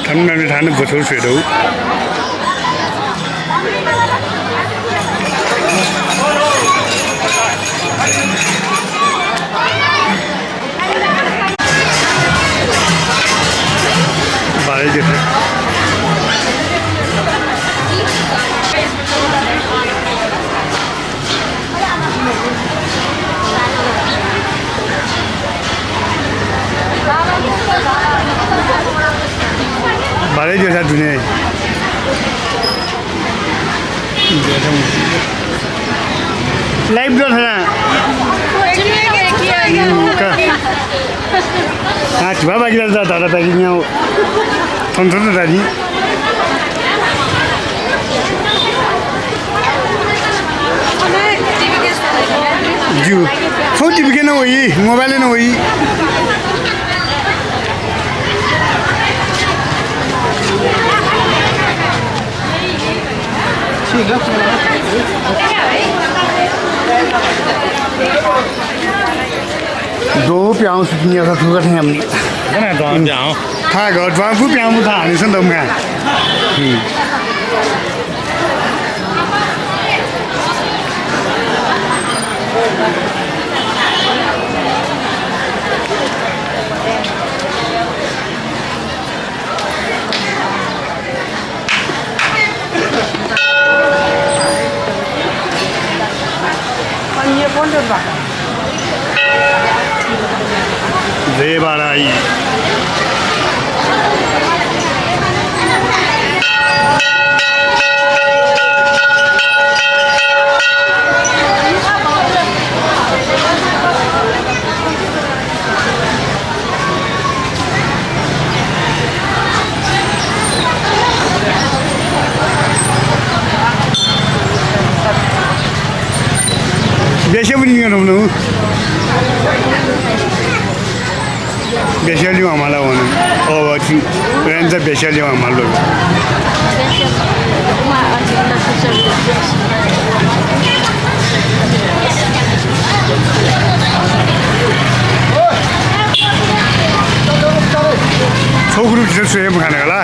他们那边谈的不抽水头。把这就是。बारे जैसा तूने लाइव जो था हाँ चुहा बाकी रहता था ताकि नहीं आओ थोड़ा थोड़ा ताकि जी फोन टीवी के ना वही मोबाइल ना वही दो प्याऊ सुनिया का खुगा थे हमने cái này toàn dạo था गो द्वार फु प्याऊ मु था नि संदम का दे बाराई बेसे पनि गर्नु बेसली आम्हाला म्हणून अवती पर्यंत बेसली आम्हाला छोकरू चाहिँ सोहे खाने होला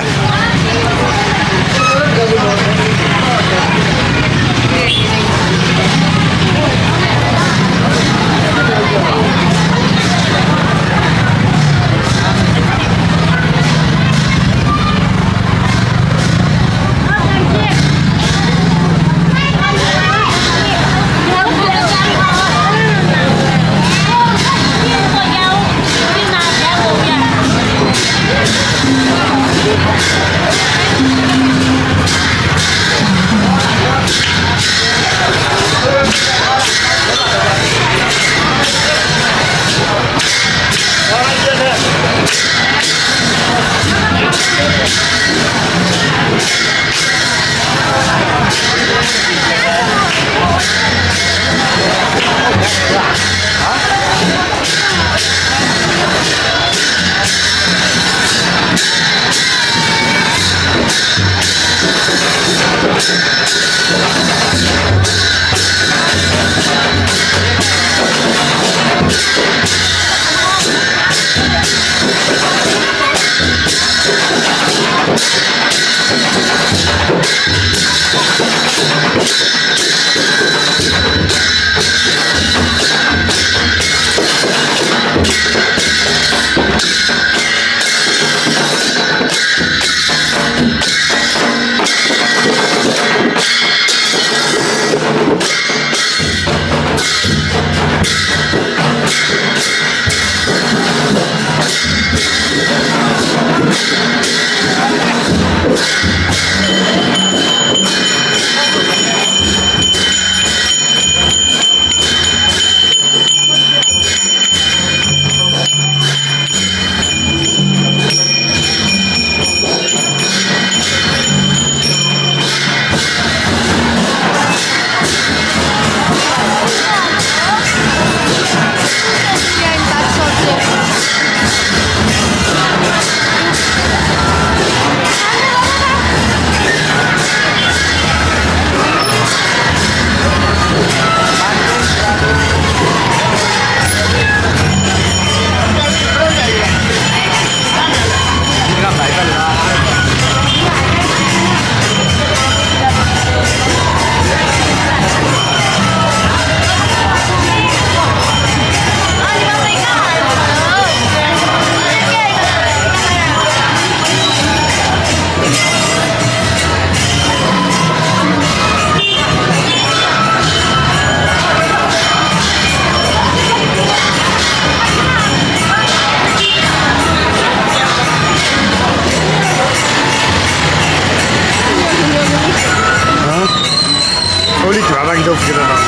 வச்சுக்கிறேன்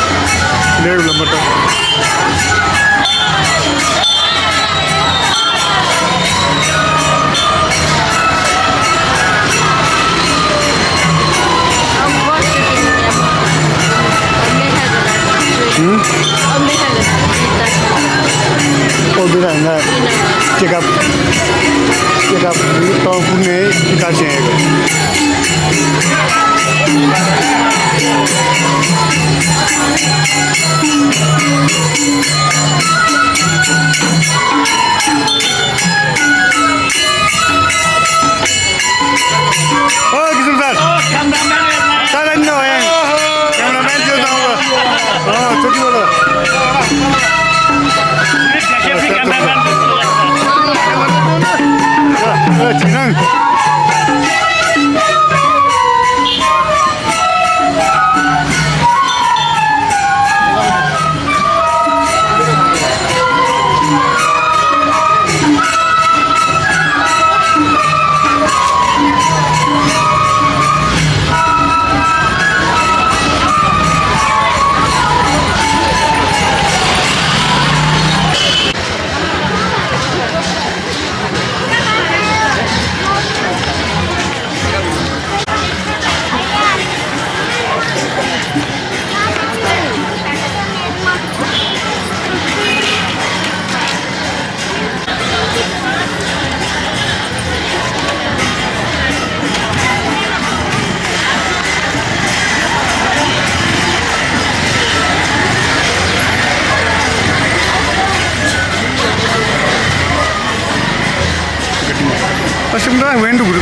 லேவில் மட்டும். Oh, bila enggak cakap tahun punya dikasih itu. Oh, sebentar. Saya no eh. Cameraman juga tahu. Oh, cuci bola. Jinang. Sebenarnya main dulu.